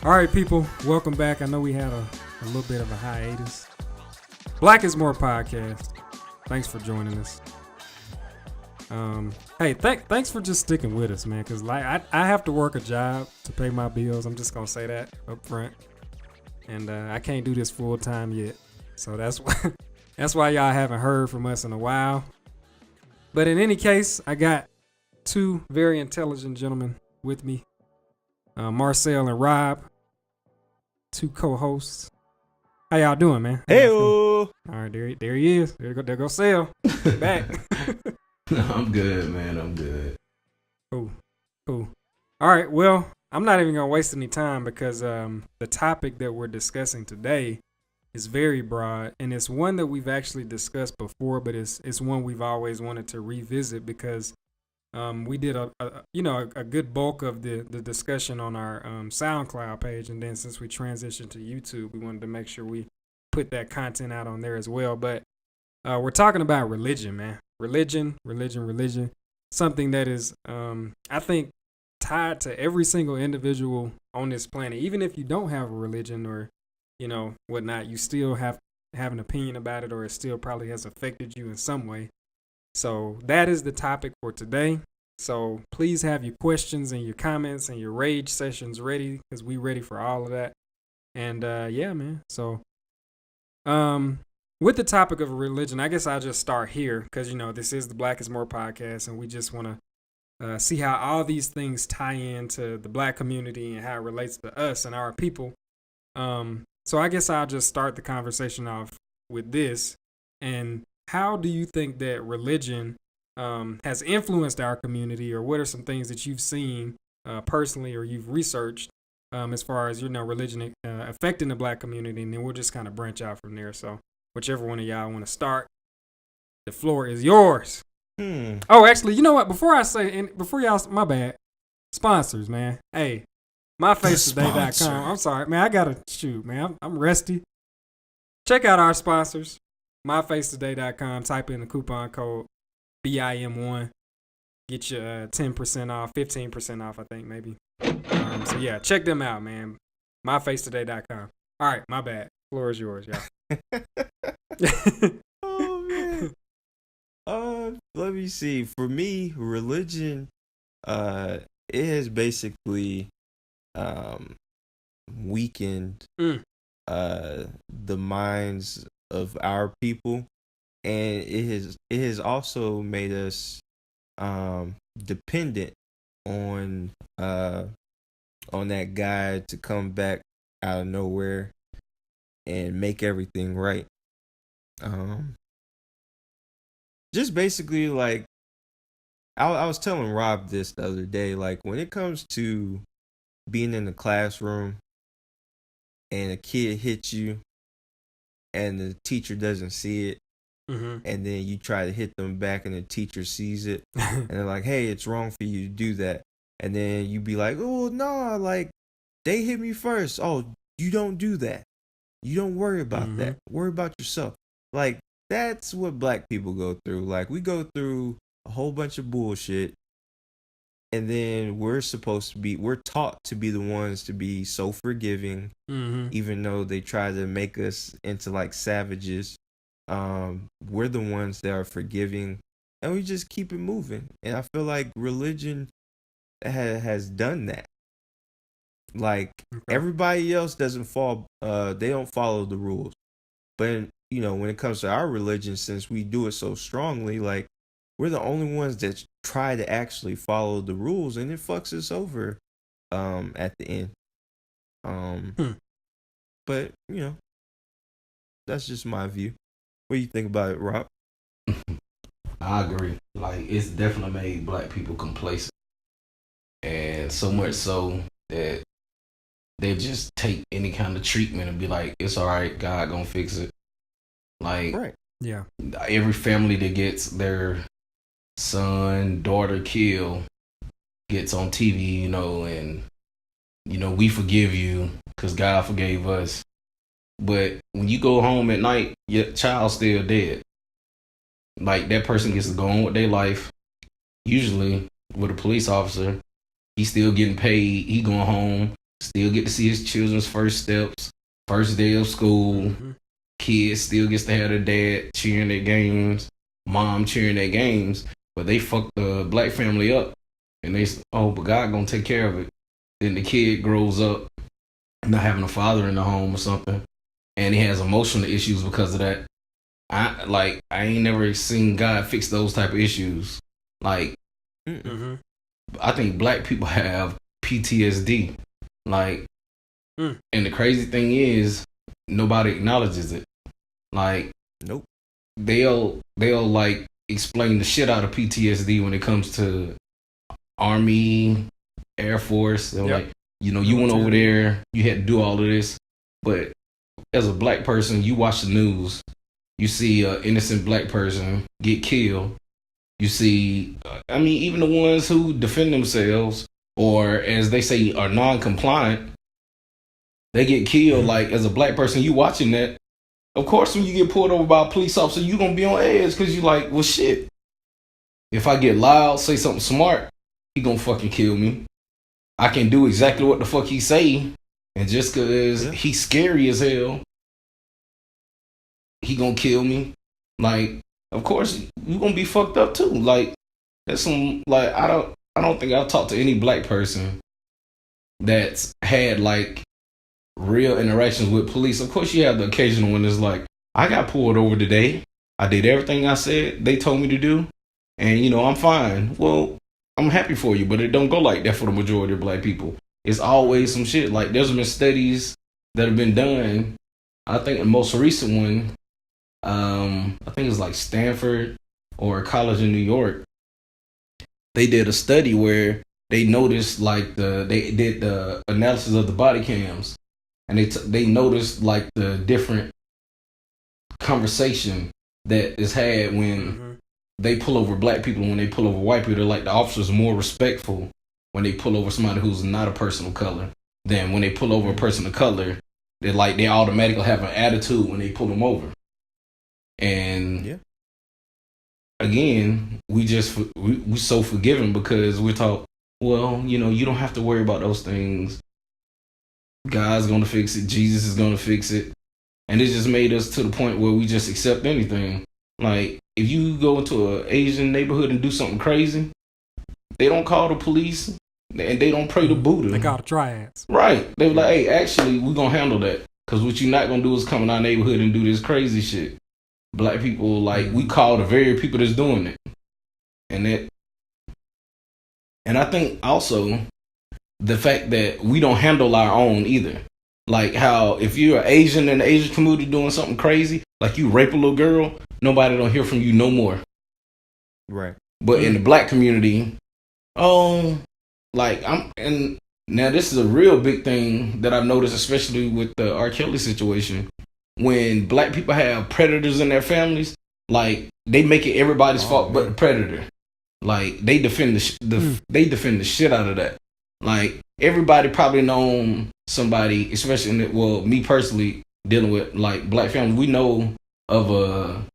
All right, people, welcome back. I know we had a little bit of a hiatus. Black Is Moor Podcast. Thanks for joining us. Hey, thanks for just sticking with us, man. Cause like I have to work a job to pay my bills. I'm just gonna say that up front, and I can't do this full time yet. So that's why y'all haven't heard from us in a while. But in any case, I got two very intelligent gentlemen with me, Marcel and Rob, two co-hosts. How y'all doing, man? Hey-o. All right, there he is. There go Sel. Back. I'm good, man. I'm good. Cool. All right, well, I'm not even going to waste any time because the topic that we're discussing today is very broad, and it's one that we've actually discussed before, but it's one we've always wanted to revisit because we did a good bulk of the discussion on our SoundCloud page, and then since we transitioned to YouTube, we wanted to make sure we put that content out on there as well. But we're talking about religion, man. Religion. Something that is, I think, tied to every single individual on this planet. Even if you don't have a religion or, whatnot, you still have an opinion about it, or it still probably has affected you in some way. So that is the topic for today. So please have your questions and your comments and your rage sessions ready, because we ready for all of that. And yeah, man. So with the topic of religion, I guess I'll just start here because, this is the Black Is Moor Podcast, and we just want to see how all these things tie into the Black community and how it relates to us and our people. So I guess I'll just start the conversation off with this. And how do you think that religion has influenced our community, or what are some things that you've seen personally or you've researched as far as, religion affecting the Black community? And then we'll just kind of branch out from there. So whichever one of y'all want to start, the floor is yours. Oh, actually, you know what? Before y'all, my bad. Sponsors, man. Hey, myfacetoday.com. I'm sorry, man. I gotta shoot, man. I'm rusty. Check out our sponsors. myfacetoday.com. Type in the coupon code BIM1. Get you 10% off, 15% off, I think, maybe. So yeah, check them out, man. myfacetoday.com. All right, my bad. Floor is yours, y'all. Oh man. Let me see. For me, religion, it has basically weakened the minds of our people, and it has also made us dependent on that guy to come back out of nowhere and make everything right. Just basically, like, I was telling Rob this the other day, like, when it comes to being in the classroom and a kid hits you and the teacher doesn't see it, and then you try to hit them back and the teacher sees it, and they're like, hey, it's wrong for you to do that. And then you be like, oh, no, like, they hit me first. Oh, you don't do that. You don't worry about that. Worry about yourself. Like, that's what Black people go through. Like, we go through a whole bunch of bullshit, and then we're taught to be the ones to be so forgiving, even though they try to make us into like savages. We're the ones that are forgiving, and we just keep it moving. And I feel like religion has done that. Like, everybody else doesn't they don't follow the rules. But, when it comes to our religion, since we do it so strongly, like, we're the only ones that try to actually follow the rules, and it fucks us over at the end. But, that's just my view. What do you think about it, Rob? I agree. Like, it's definitely made Black people complacent. And so much so that they just take any kind of treatment and be like, it's all right, God gonna fix it. Like, right. Yeah. Every family that gets their son, daughter killed gets on TV, and, we forgive you because God forgave us. But when you go home at night, your child's still dead. Like, that person gets to go on with their life. Usually with a police officer, he's still getting paid. He going home. still get to see his children's first steps, first day of school. Mm-hmm. Kids still gets to have their dad cheering their games, mom cheering their games, but they fuck the black family up. And they, but God gonna take care of it. Then the kid grows up not having a father in the home or something, and he has emotional issues because of that. I ain't never seen God fix those type of issues. Like, Mm-hmm. I think black people have PTSD. Like, and the crazy thing is, nobody acknowledges it. Like, nope. They'll like explain the shit out of PTSD when it comes to Army, Air Force. They're like, you went over there, you had to do all of this. But as a black person, you watch the news, you see an innocent black person get killed. You see, even the ones who defend themselves, or as they say, are non-compliant, they get killed. Like, as a black person, you watching that. Of course, when you get pulled over by a police officer, you gonna be on edge because you like, well, shit. If I get loud, say something smart, he gonna fucking kill me. I can do exactly what the fuck he say, and just because he's scary as hell, he gonna kill me. Like, of course, you gonna be fucked up too. Like, that's some, like, I don't think I've talked to any black person that's had like real interactions with police. Of course, you have the occasional one that's like, I got pulled over today. I did everything I said they told me to do, and I'm fine. Well, I'm happy for you, but it don't go like that for the majority of black people. It's always some shit. Like, there's been studies that have been done. I think the most recent one, I think it's like Stanford or a college in New York. They did a study where they noticed like they did the analysis of the body cams, and they noticed like the different conversation that is had when they pull over black people and when they pull over white people. They're like, the officers are more respectful when they pull over somebody who's not a person of color than when they pull over a person of color. They're like, they automatically have an attitude when they pull them over. And again, we so forgiving because we're taught, well, you don't have to worry about those things. God's gonna fix it. Jesus is gonna fix it. And it just made us to the point where we just accept anything. Like, if you go into an Asian neighborhood and do something crazy, they don't call the police and they don't pray to Buddha. They call the triads. Right. They were like, hey, actually, we're going to handle that. Because what you're not going to do is come in our neighborhood and do this crazy shit. Black people, like, we call the very people that's doing it. And I think also the fact that we don't handle our own either. Like, how if you're an Asian in the Asian community doing something crazy, like you rape a little girl, nobody don't hear from you no more. Right. But in the black community, and now this is a real big thing that I've noticed, especially with the R. Kelly situation. When black people have predators in their families, like, they make it everybody's fault but the predator. Like, they defend they defend the shit out of that. Like, everybody probably known somebody, especially me personally, dealing with like black families. We know of a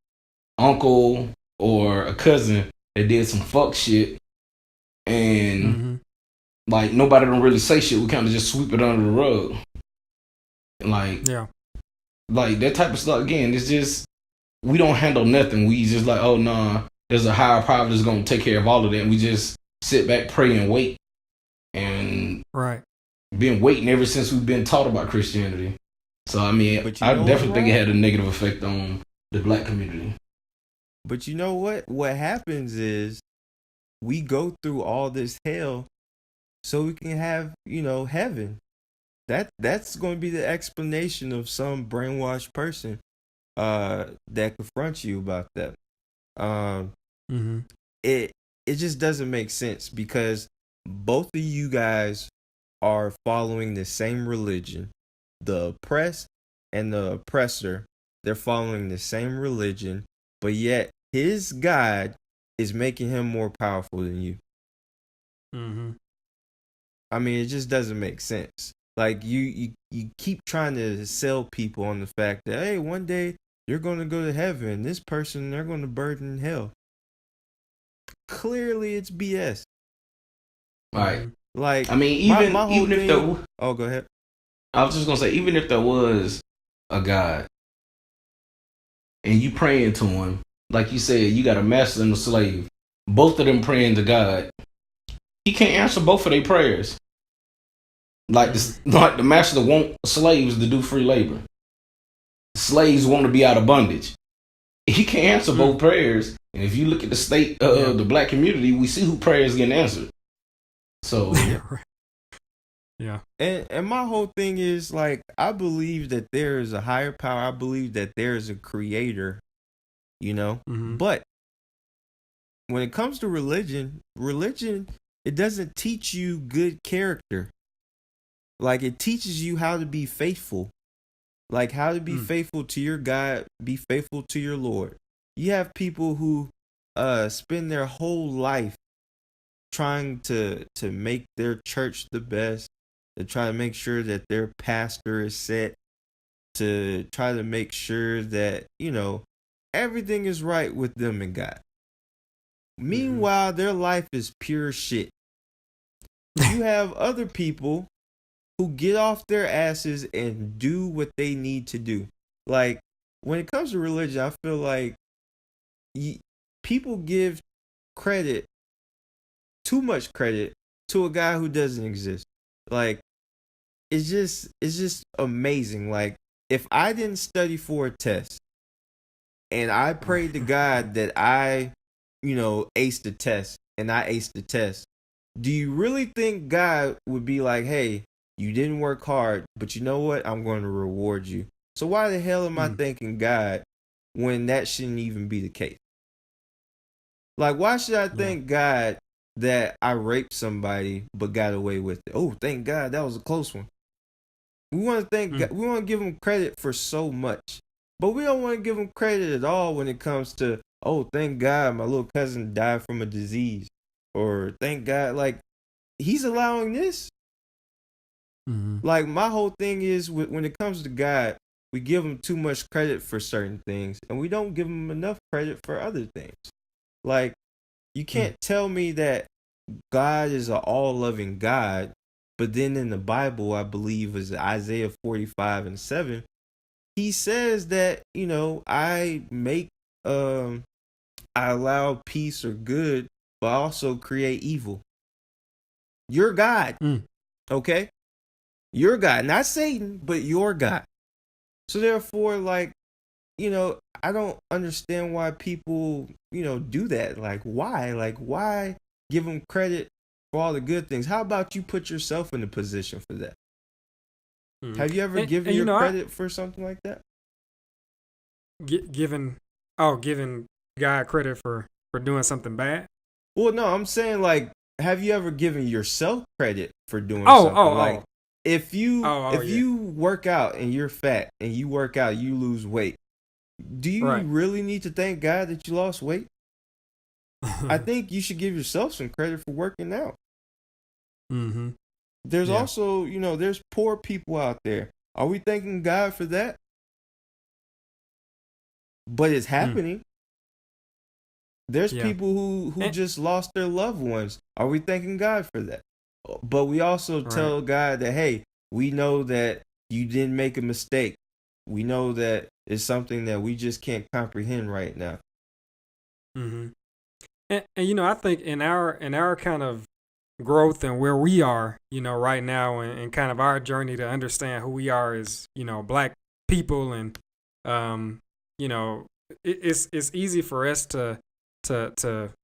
uncle or a cousin that did some fuck shit, and like, nobody don't really say shit. We kind of just sweep it under the rug. Like, like that type of stuff. Again, it's just, we don't handle nothing. We just like, oh nah, there's a higher power that's gonna take care of all of that. And we just sit back, pray, and wait. And been waiting ever since we've been taught about Christianity. So I definitely think it had a negative effect on the black community. But you know what? What happens is we go through all this hell so we can have, heaven. That's going to be the explanation of some brainwashed person that confronts you about that. It just doesn't make sense because both of you guys are following the same religion. The oppressed and the oppressor, they're following the same religion, but yet his God is making him more powerful than you. I mean, it just doesn't make sense. Like, you keep trying to sell people on the fact that, hey, one day you're going to go to heaven. This person, they're going to burn in hell. Clearly, it's BS. Right. Like, I mean, my whole even if thing. there, Oh, go ahead. I was just gonna say, even if there was a God and you praying to him, like you said, you got a master and a slave, both of them praying to God, he can't answer both of their prayers. Like like the master want slaves to do free labor. Slaves want to be out of bondage. He can't answer both prayers. And if you look at the state of the black community, we see who prayers getting answered. So yeah. And my whole thing is, like, I believe that there is a higher power. I believe that there is a creator, you know. Mm-hmm. But when it comes to religion, it doesn't teach you good character. Like, it teaches you how to be faithful. Like, how to be faithful to your God, be faithful to your Lord. You have people who spend their whole life trying to make their church the best, to try to make sure that their pastor is set, to try to make sure that, you know, everything is right with them and God. Meanwhile, their life is pure shit. You have other people who get off their asses and do what they need to do. Like, when it comes to religion, I feel like people give credit, too much credit, to a guy who doesn't exist. Like, it's just amazing. Like, if I didn't study for a test and I prayed to God that I, you know, aced the test and I aced the test, do you really think God would be like, hey, you didn't work hard, but you know what? I'm going to reward you. So why the hell am I thanking God when that shouldn't even be the case? Like, why should I thank God that I raped somebody but got away with it? Oh, thank God, that was a close one. We want to thank God, we want to give him credit for so much, but we don't want to give him credit at all when it comes to, oh, thank God my little cousin died from a disease, or thank God, like, he's allowing this. Like, my whole thing is, when it comes to God, we give him too much credit for certain things, and we don't give him enough credit for other things. Like, you can't tell me that God is an all-loving God, but then in the Bible, I believe is Isaiah 45:7, he says that, you know, I allow peace or good, but I also create evil. You're God, okay? Your God, not Satan, but your God. So therefore, like, you know, I don't understand why people, you know, do that. Like, why? Like, why give them credit for all the good things? How about you put yourself in a position for that? Have you ever given your credit for something like that? Giving God credit for doing something bad? Well, no, I'm saying, like, have you ever given yourself credit for doing something? Like, if you work out and you're fat and you work out, you lose weight, do you really need to thank God that you lost weight? I think you should give yourself some credit for working out. There's also, you know, there's poor people out there. Are we thanking God for that? But it's happening. There's people who just lost their loved ones. Are we thanking God for that? But we also tell God that, hey, we know that you didn't make a mistake. We know that it's something that we just can't comprehend right now. And you know, I think in our kind of growth and where we are, you know, right now, and kind of our journey to understand who we are as, you know, black people, and you know, it's easy for us to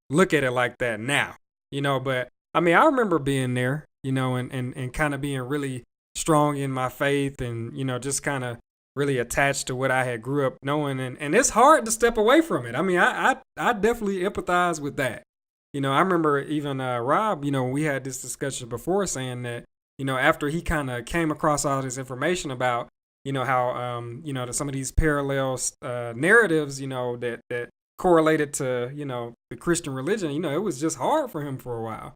look at it like that now, you know, but I mean, I remember being there, you know, and kind of being really strong in my faith, and, you know, just kind of really attached to what I had grew up knowing. And it's hard to step away from it. I mean, I definitely empathize with that. You know, I remember even Rob, you know, we had this discussion before, saying that, you know, after he kind of came across all this information about, you know, how, you know, some of these parallel narratives, you know, that correlated to, you know, the Christian religion, you know, it was just hard for him for a while.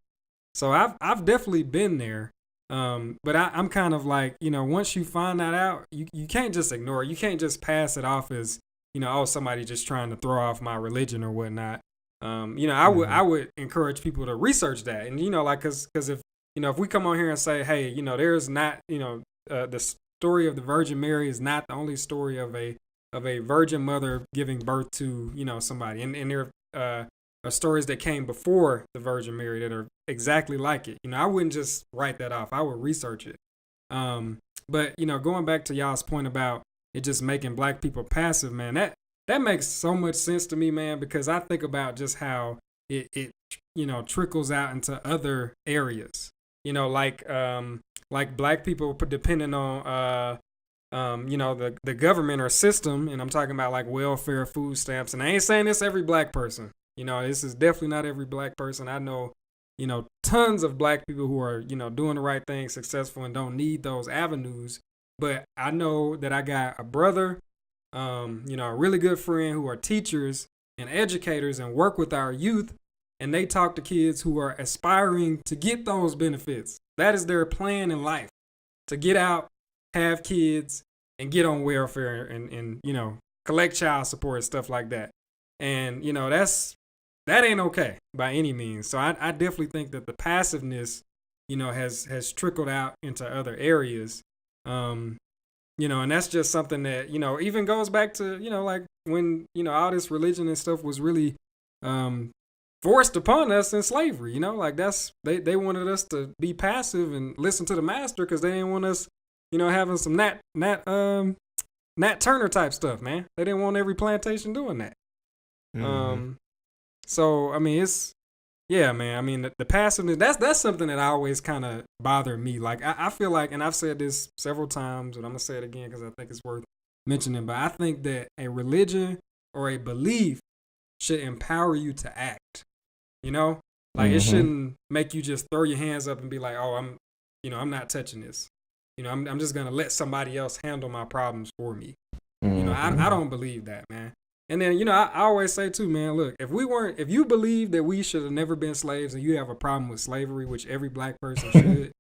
So I've definitely been there. But I'm kind of like, you know, once you find that out, you can't just ignore it. You can't just pass it off as, you know, oh, somebody just trying to throw off my religion or whatnot. You know, I would encourage people to research that. And, you know, like, cause if if we come on here and say, hey, there's not, the story of the Virgin Mary is not the only story of a virgin mother giving birth to, somebody. And there are stories that came before the Virgin Mary that are exactly like it. I wouldn't just write that off. I would research it. But, going back to y'all's point about it just making black people passive, man, that makes so much sense to me, man, because I think about just how it trickles out into other areas. Like black people depending on the government or system, and I'm talking about like welfare, food stamps, and I ain't saying this every black person. This is definitely not every black person. I know, tons of black people who are, doing the right thing, successful, and don't need those avenues. But I know that I got a brother, a really good friend who are teachers and educators and work with our youth, and they talk to kids who are aspiring to get those benefits. That is their plan in life, to get out, have kids, and get on welfare and collect child support and stuff like that. And, that ain't okay by any means. So I definitely think that the passiveness, has trickled out into other areas. And that's just something that, even goes back to, like when, all this religion and stuff was really forced upon us in slavery, like they wanted us to be passive and listen to the master because they didn't want us, having some Nat Turner type stuff, man. They didn't want every plantation doing that. Mm-hmm. So, I mean, man. I mean, the passiveness, that's something that always kind of bothered me. Like, I feel like, and I've said this several times, and I'm going to say it again because I think it's worth mentioning, but I think that a religion or a belief should empower you to act, Like, it shouldn't make you just throw your hands up and be like, oh, I'm not touching this. I'm just going to let somebody else handle my problems for me. I don't believe that, man. And then, I always say too, man, look, if you believe that we should have never been slaves and you have a problem with slavery, which every black person should,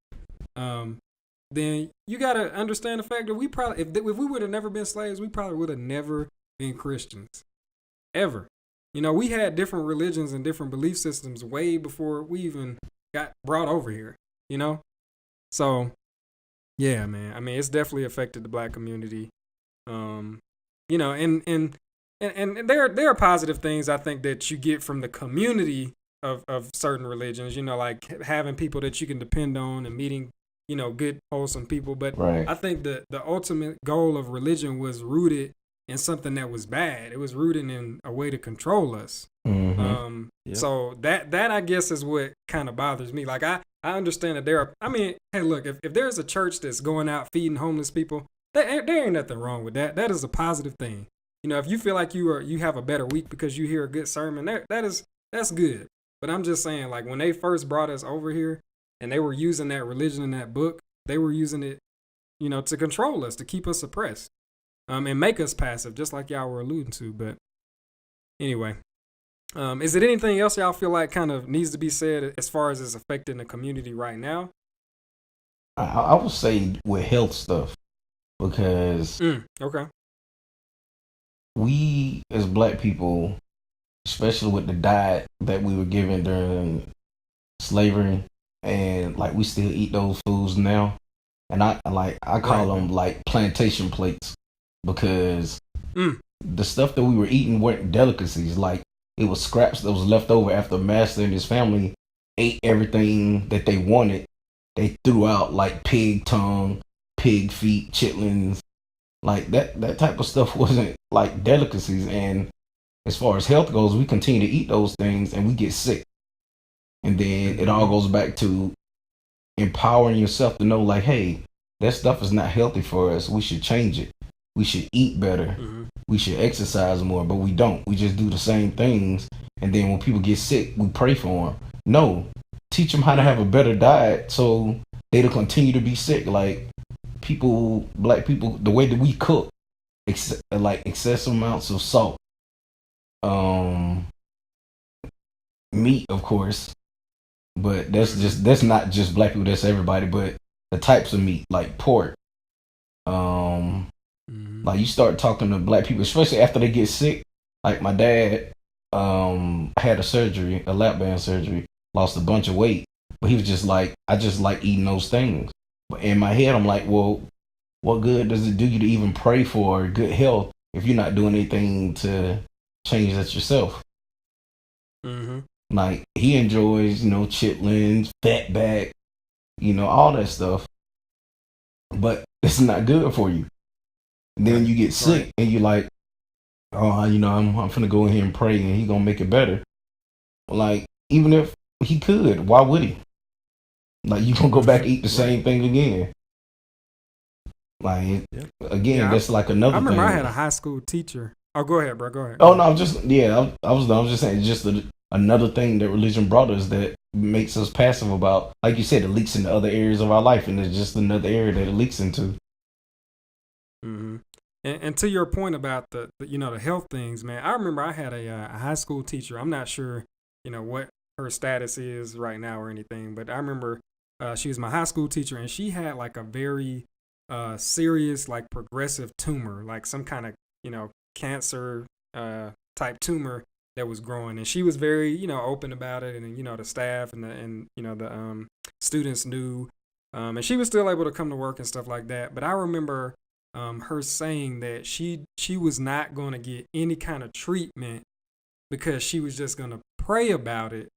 then you got to understand the fact that we probably, if we would have never been slaves, we probably would have never been Christians. Ever. We had different religions and different belief systems way before we even got brought over here, So, yeah, man. I mean, it's definitely affected the black community. And there are positive things I think that you get from the community of certain religions, like having people that you can depend on and meeting, good, wholesome people. But right. I think the ultimate goal of religion was rooted in something that was bad. It was rooted in a way to control us. Mm-hmm. So that I guess is what kind of bothers me. Like I understand that hey, look, if there's a church that's going out feeding homeless people, there ain't nothing wrong with that. That is a positive thing. If you feel like you have a better week because you hear a good sermon, that's good. But I'm just saying, like when they first brought us over here and they were using that religion in that book, they were using it, to control us, to keep us suppressed, and make us passive, just like y'all were alluding to. But anyway, is it anything else y'all feel like kind of needs to be said as far as it's affecting the community right now? I would say with health stuff, because okay. We as black people, especially with the diet that we were given during slavery, and like we still eat those foods now, and I call them like plantation plates, because the stuff that we were eating weren't delicacies. Like it was scraps that was left over after master and his family ate everything that they wanted. They threw out like pig tongue, pig feet, chitlins. Like that type of stuff wasn't like delicacies. And as far as health goes, we continue to eat those things and we get sick. And then it all goes back to empowering yourself to know like, hey, that stuff is not healthy for us. We should change it. We should eat better. Mm-hmm. We should exercise more, but we don't. We just do the same things. And then when people get sick, we pray for them. No, teach them how to have a better diet so they'll continue to be sick. Like people, black people, the way that we cook, like excessive amounts of salt, meat, of course, but that's not just black people, that's everybody. But the types of meat, like pork, like you start talking to black people, especially after they get sick. Like my dad had a surgery, a lap band surgery, lost a bunch of weight, But he was just like, I just like eating those things. But in my head, I'm like, well, what good does it do you to even pray for good health if you're not doing anything to change that yourself? Mm-hmm. Like, he enjoys, chitlins, fatback, all that stuff. But it's not good for you. And then you get sick and you're like, oh, I'm finna go in here and pray and he gonna make it better. Like, even if he could, why would he? Like, you gonna go back and eat the same thing again. Like, again, that's like another thing. I remember I had a high school teacher. Oh, go ahead, bro. Go ahead. Oh, no, I was just saying, just another thing that religion brought us that makes us passive about. Like you said, it leaks into other areas of our life, and it's just another area that it leaks into. Mm-hmm. And to your point about the health things, man, I remember I had a high school teacher. I'm not sure, what her status is right now or anything, but I remember she was my high school teacher, and she had like a very serious, like progressive tumor, like some kind of, cancer type tumor that was growing, and she was very, open about it, and the staff and the students knew, and she was still able to come to work and stuff like that. But I remember her saying that she was not going to get any kind of treatment because she was just going to pray about it,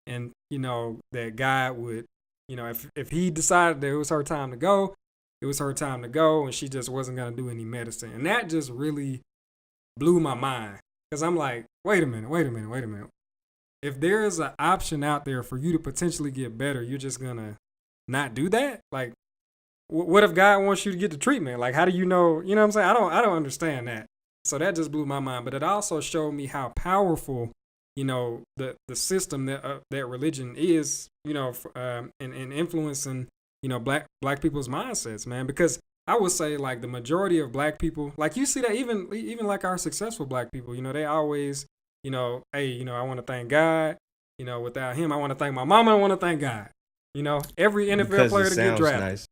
and that God would, if he decided that it was her time to go, it was her time to go, and she just wasn't going to do any medicine. And that just really blew my mind, because I'm like, wait a minute. If there is an option out there for you to potentially get better, you're just going to not do that? Like, what if God wants you to get the treatment? Like, how do you know? You know what I'm saying? I don't understand that. So that just blew my mind. But it also showed me how powerful, the system that religion is, in influencing, black people's mindsets, man. Because I would say, like, the majority of black people, like, you see that even like our successful black people, they always, hey, I want to thank God. Without him, I want to thank my mama. I want to thank God. Every NFL player to get drafted. Nice.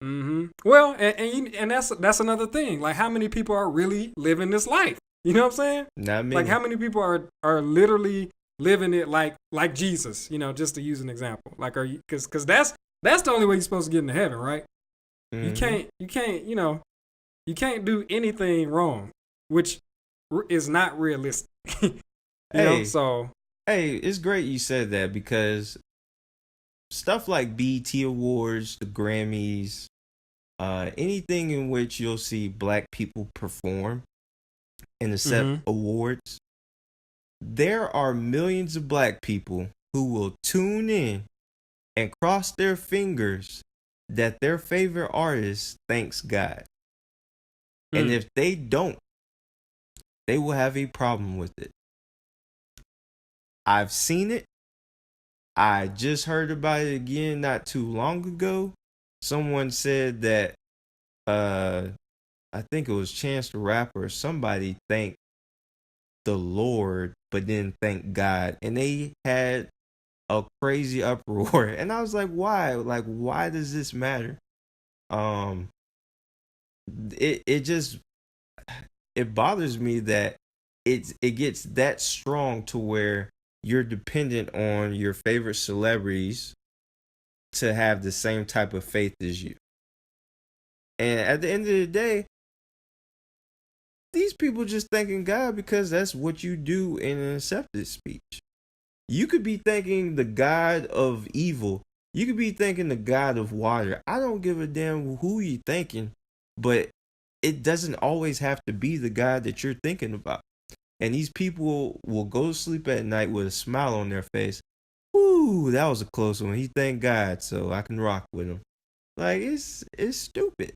Mm-hmm. Well, and that's another thing. Like, how many people are really living this life? You know what I'm saying? Not me. Like, how many people are literally living it like Jesus? Just to use an example. Like, are you? Because that's the only way you're supposed to get into heaven, right? Mm-hmm. You can't do anything wrong, which is not realistic. So hey, it's great you said that, because stuff like BET Awards, the Grammys, anything in which you'll see black people perform and accept awards, there are millions of black people who will tune in and cross their fingers that their favorite artist thanks God. And if they don't, they will have a problem with it. I've seen it. I just heard about it again not too long ago. Someone said that, I think it was Chance the Rapper, somebody thanked the Lord, but then thanked God. And they had a crazy uproar. And I was like, why? Like, why does this matter? It bothers me that it gets that strong to where you're dependent on your favorite celebrities to have the same type of faith as you. And at the end of the day, these people just thanking God because that's what you do in an acceptance speech. You could be thanking the God of evil. You could be thanking the God of water. I don't give a damn who you're thanking, but it doesn't always have to be the God that you're thinking about. And these people will go to sleep at night with a smile on their face. Ooh, that was a close one. He thanked God, so I can rock with him. Like, it's stupid.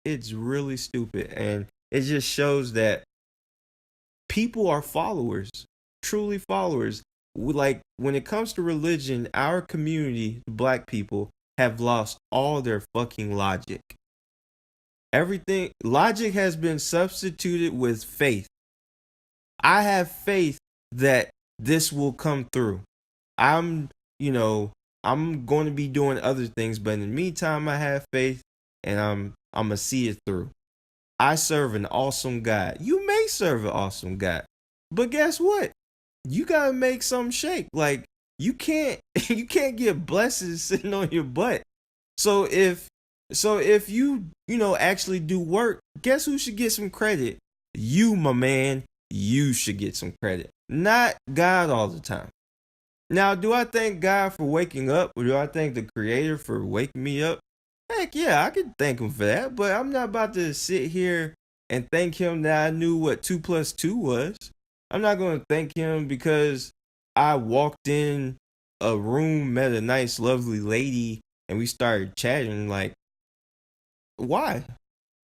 It's really stupid. And it just shows that people are followers, truly followers. Like, when it comes to religion, our community, black people, have lost all their fucking logic. Logic has been substituted with faith. I have faith that this will come through. I'm going to be doing other things, but in the meantime, I have faith, and I'm going to see it through. I serve an awesome God. You may serve an awesome God, but guess what? You got to make some shake. Like, you can't get blessings sitting on your butt. So if you actually do work, guess who should get some credit? You, my man, you should get some credit. Not God all the time. Now, do I thank God for waking up, or do I thank the Creator for waking me up? Heck yeah, I can thank him for that, but I'm not about to sit here and thank him that I knew what 2 + 2 was. I'm not going to thank him because I walked in a room, met a nice, lovely lady, and we started chatting. Like, why?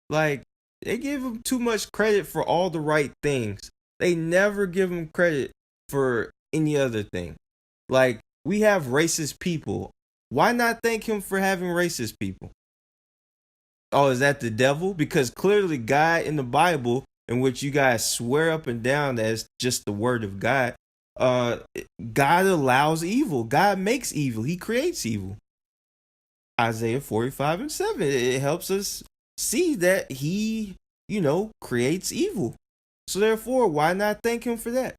Like, they give him too much credit for all the right things. They never give him credit for any other thing. Like, we have racist people. Why not thank him for having racist people? Oh, is that the devil? Because clearly God in the Bible, in which you guys swear up and down that it's just the word of God, God allows evil. God makes evil. He creates evil. Isaiah 45:7. It helps us see that he, creates evil. So therefore, why not thank him for that?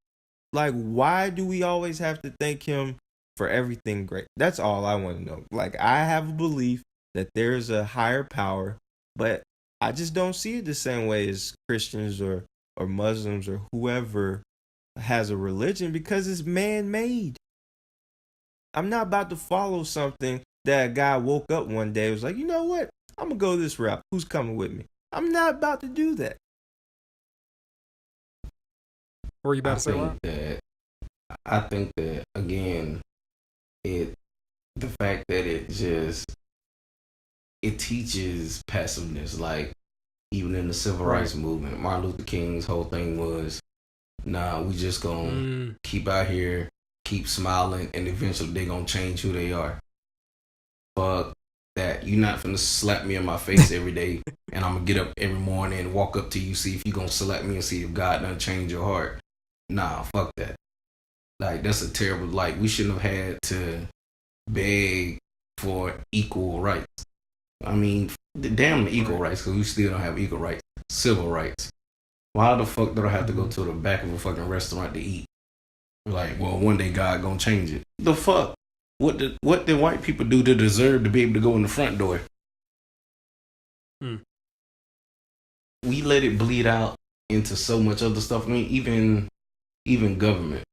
Like, why do we always have to thank him for everything great? That's all I want to know. Like, I have a belief that there's a higher power, but I just don't see it the same way as Christians or Muslims or whoever has a religion, because it's man-made. I'm not about to follow something that a guy woke up one day and was like, you know what? I'm going to go this route. Who's coming with me? I'm not about to do that. What were you about to say, Rob? I think that, again, the fact that it teaches passiveness. Like, even in the civil rights movement, Martin Luther King's whole thing was, nah, we just gonna keep out here, keep smiling, and eventually they gonna change who they are. Fuck that. You're not finna slap me in my face every day, and I'm gonna get up every morning and walk up to you, see if you gonna slap me and see if God done change your heart. Nah, fuck that. Like, that's a terrible, like, we shouldn't have had to beg for equal rights. I mean, damn the equal rights, because we still don't have equal rights. Civil rights. Why the fuck do I have to go to the back of a fucking restaurant to eat? Like, well, one day God gonna change it. The fuck? What did white people do to deserve to be able to go in the front door? We let it bleed out into so much other stuff. I mean, even government.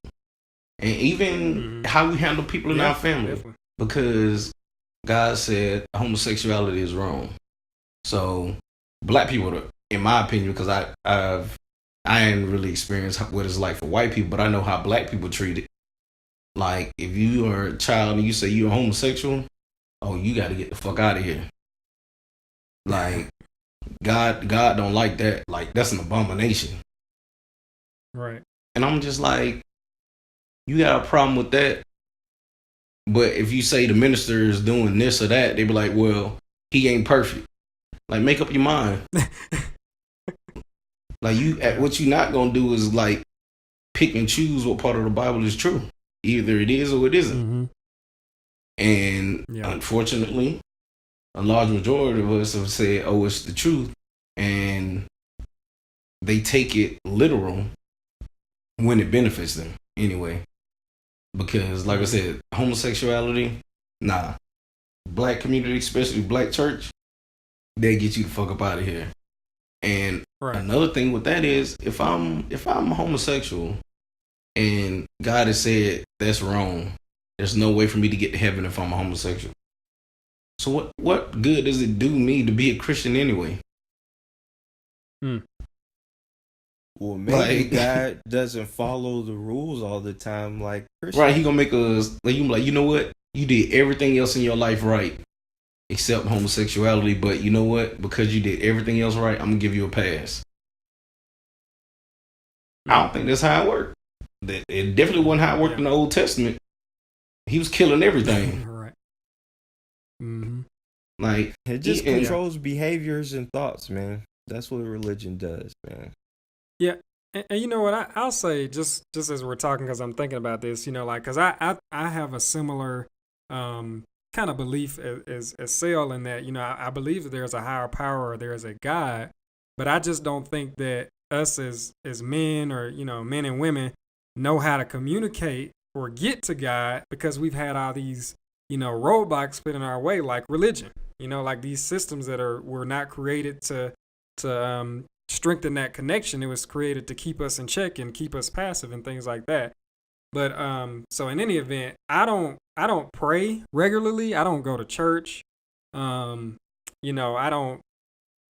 And even how we handle people in our family. Definitely. Because God said homosexuality is wrong. So black people, in my opinion, because I ain't really experienced what it's like for white people, but I know how black people treat it. Like, if you are a child and you say you're homosexual, oh, you got to get the fuck out of here. Like, God don't like that. Like, that's an abomination. Right. And I'm just like, you got a problem with that? But if you say the minister is doing this or that, they be like, well, he ain't perfect. Like, make up your mind. Like, what you not gonna do is like pick and choose what part of the Bible is true. Either it is or it isn't. And unfortunately, a large majority of us have said, oh, it's the truth. And they take it literal when it benefits them anyway. Because, like I said, homosexuality, nah. Black community, especially black church, they get you the fuck up out of here. And another thing with that is, if I'm homosexual and God has said that's wrong, there's no way for me to get to heaven if I'm a homosexual. So what good does it do me to be a Christian anyway? Well, maybe God doesn't follow the rules all the time, like Christians. Right, he gonna make us like, you know what? You did everything else in your life right, except homosexuality. But you know what? Because you did everything else right, I'm gonna give you a pass. I don't think that's how it worked. It definitely wasn't how it worked in the Old Testament. He was killing everything. Right. Like, it just controls behaviors and thoughts, man. That's what religion does, man. Yeah, and you know what? I'll say, just as we're talking, because I'm thinking about this, like, because I have a similar kind of belief as Sale in that, I believe that there's a higher power or there's a God, but I just don't think that us as men or, men and women know how to communicate or get to God because we've had all these, roadblocks put in our way, like religion, like these systems that were not created to strengthen that connection. It was created to keep us in check and keep us passive and things like that. But so in any event, I don't pray regularly. I don't go to church. I don't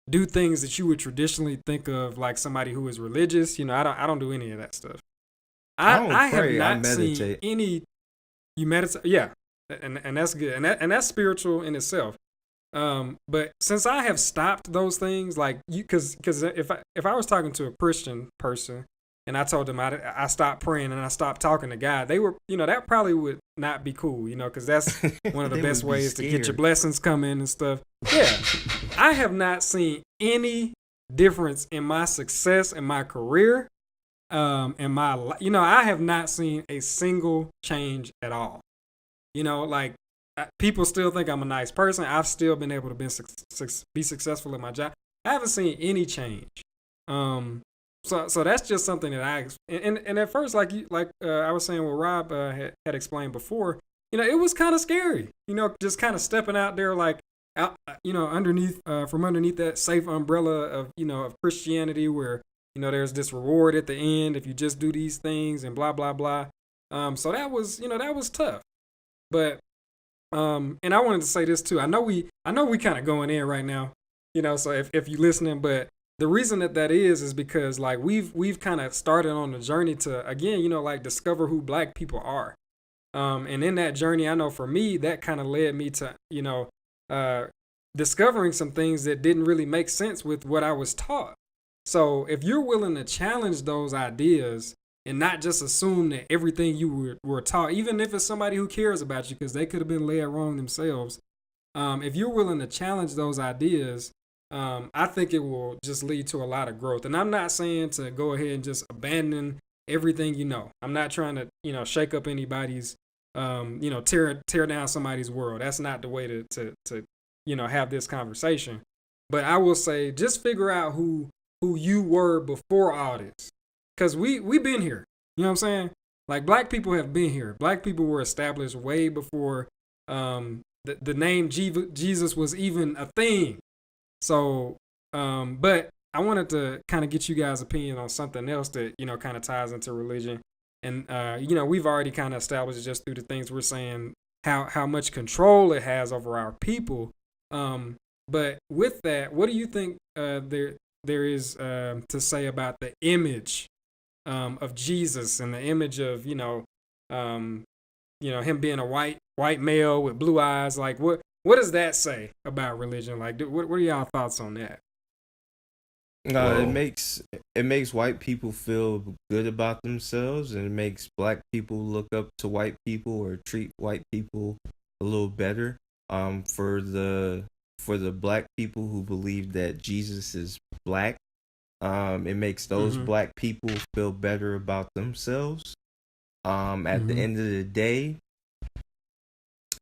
do things that you would traditionally think of like somebody who is religious. I don't do any of that stuff. I have not seen any. You meditate, yeah, and that's good, and that's spiritual in itself. But since I have stopped those things, like because if I was talking to a Christian person and I told them I stopped praying and I stopped talking to God, they were, that probably would not be cool, because that's one of the best ways to get your blessings coming and stuff. Yeah, I have not seen any difference in my success in my career, in my life. I have not seen a single change at all. Like people still think I'm a nice person. I've still been able to be successful in my job. I haven't seen any change. So that's just something that and at first, like I was saying what Rob had explained before, it was kind of scary, just kind of stepping out there, like, out, underneath from underneath that safe umbrella of, of Christianity, where, there's this reward at the end if you just do these things and blah, blah, blah. So that was tough. But, and I wanted to say this too. I know we kind of going in right now, so if you're listening, but the reason that is because like we've kind of started on the journey to, again, like discover who Black people are. And in that journey, I know for me, that kind of led me to, discovering some things that didn't really make sense with what I was taught. So if you're willing to challenge those ideas and not just assume that everything you were taught, even if it's somebody who cares about you, because they could have been led wrong themselves, if you're willing to challenge those ideas, I think it will just lead to a lot of growth. And I'm not saying to go ahead and just abandon everything I'm not trying to, shake up anybody's, tear down somebody's world. That's not the way to have this conversation. But I will say, just figure out who you were before all this. Because we've been here. You know what I'm saying? Like, Black people have been here. Black people were established way before the name Jesus was even a thing. So, but I wanted to kind of get you guys' opinion on something else that, kind of ties into religion. And, we've already kind of established just through the things we're saying, how much control it has over our people. But with that, what do you think there is to say about the image of Jesus and the image of, him being a white male with blue eyes? Like, what does that say about religion? Like, what are y'all thoughts on that? It makes white people feel good about themselves, and it makes Black people look up to white people or treat white people a little better. For the Black people who believe that Jesus is Black, it makes those Black people feel better about themselves. At the end of the day,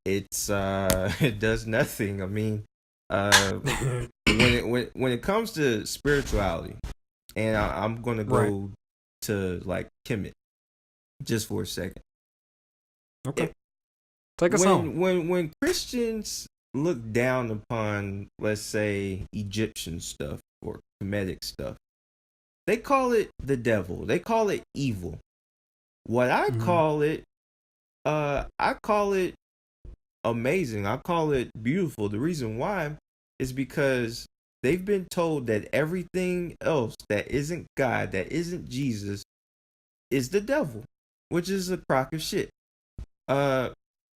it's it does nothing. I mean, when it comes to spirituality, and I'm gonna go to like Kemet just for a second. Okay, take us home. When Christians look down upon, let's say, Egyptian stuff or Kemetic stuff, they call it the devil. They call it evil. What I call it, I call it amazing. I call it beautiful. The reason why is because they've been told that everything else that isn't God, that isn't Jesus, is the devil, which is a crock of shit. When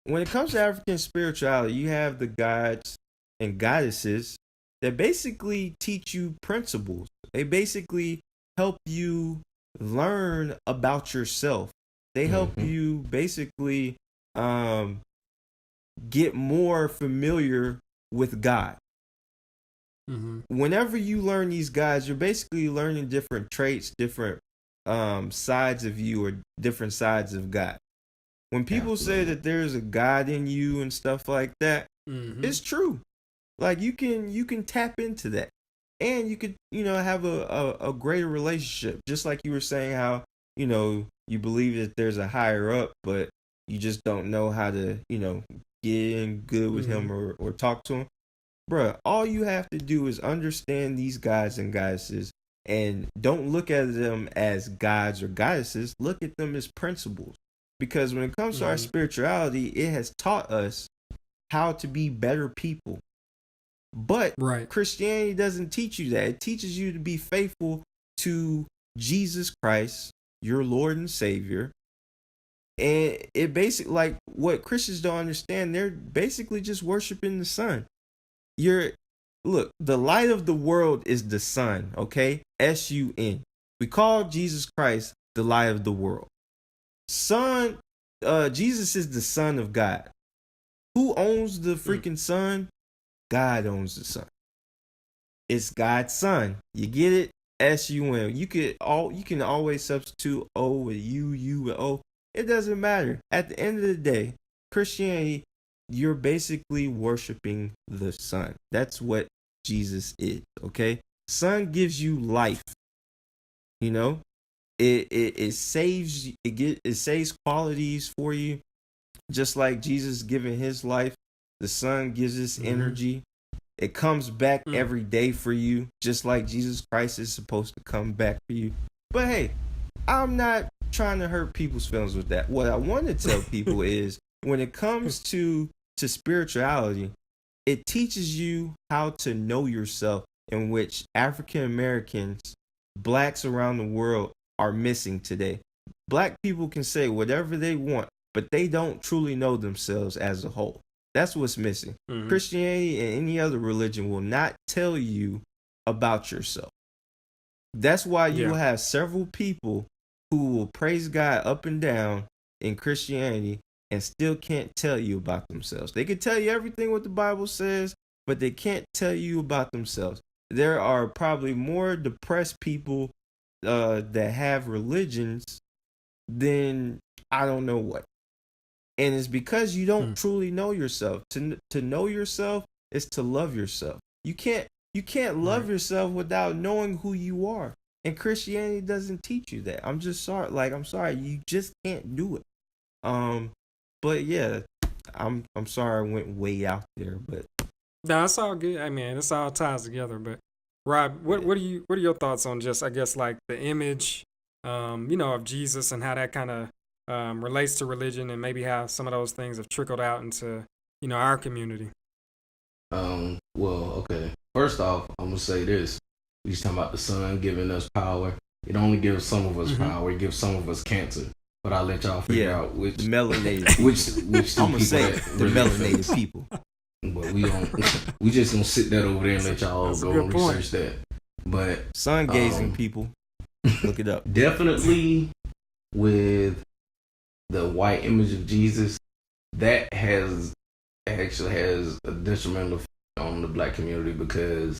it comes to African spirituality, you have the gods and goddesses that basically teach you principles. They basically help you learn about yourself. They help you basically get more familiar with God. Whenever you learn these guys, you're basically learning different traits, different sides of you, or different sides of God. When people say that there's a God in you and stuff like that, it's true. Like, you can tap into that, and you could have a greater relationship. Just like you were saying how you believe that there's a higher up, but you just don't know how to, get in good with him or talk to him. Bruh, all you have to do is understand these guys and goddesses, and don't look at them as gods or goddesses. Look at them as principles. Because when it comes to our spirituality, it has taught us how to be better people. But Christianity doesn't teach you that. It teaches you to be faithful to Jesus Christ, your Lord and Savior. And it basically, like, what Christians don't understand, they're basically just worshiping the sun. Look, the light of the world is the sun, okay? S-U-N. We call Jesus Christ the light of the world. Jesus is the Son of God. Who owns the freaking sun? God owns the sun. It's God's son. You get it? S-U-N. You can always substitute O with U with O. It doesn't matter. At the end of the day, Christianity, you're basically worshiping the sun. That's what Jesus is, okay? Sun gives you life. It saves qualities for you, just like Jesus giving his life. The sun gives us energy. It comes back every day for you, just like Jesus Christ is supposed to come back for you. But hey, I'm not trying to hurt people's feelings with that. What I want to tell people is, when it comes to spirituality, it teaches you how to know yourself, in which African Americans, blacks around the world, are missing today. Black people can say whatever they want, but they don't truly know themselves as a whole. That's what's missing. Christianity and any other religion will not tell you about yourself. That's why you will have several people who will praise God up and down in Christianity and still can't tell you about themselves. They can tell you everything what the Bible says, but they can't tell you about themselves. There are probably more depressed people that have religions than I don't know what. And it's because you don't truly know yourself. To know yourself is to love yourself. You can't love yourself without knowing who you are. And Christianity doesn't teach you that. I'm just sorry. I'm sorry. You just can't do it. But yeah, I'm sorry I went way out there. But no, it's all good. I mean, it's all ties together. But Rob, what are your thoughts on just, I guess, like the image, of Jesus and how that kind of relates to religion, and maybe how some of those things have trickled out into, our community? Well, okay. First off, I'm gonna say this: we talking about the sun giving us power. It only gives some of us power. It gives some of us cancer. But I'll let y'all figure out which melanated, which two I'm gonna say the melanated people. But we just gonna sit that over there and let y'all go and research that. But sun gazing people, look it up. Definitely with the white image of Jesus, that actually has a detrimental effect on the black community, because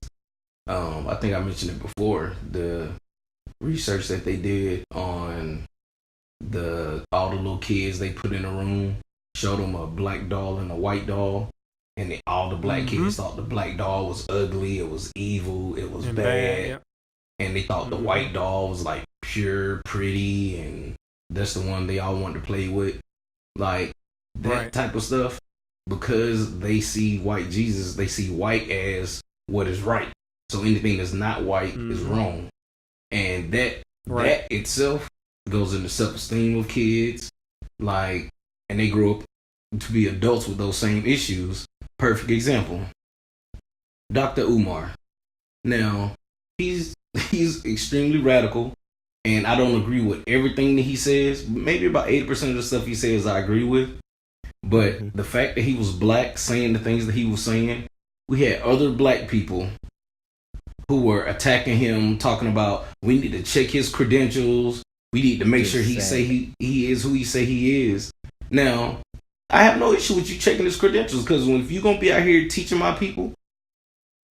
I think I mentioned it before, the research that they did on all the little kids they put in a room, showed them a black doll and a white doll, and all the black kids thought the black doll was ugly, it was evil, it was bad. And they thought the white doll was like pure, pretty, and that's the one they all want to play with, like that type of stuff. Because they see white Jesus, they see white as what is right. So anything that's not white is wrong, and that itself goes into self-esteem of kids, and they grow up to be adults with those same issues. Perfect example, Dr. Umar. Now he's extremely radical. And I don't agree with everything that he says. Maybe about 80% of the stuff he says I agree with. But the fact that he was black, saying the things that he was saying, we had other black people who were attacking him, talking about we need to check his credentials. We need to make sure he say he is who he say he is. Now, I have no issue with you checking his credentials, because if you're going to be out here teaching my people,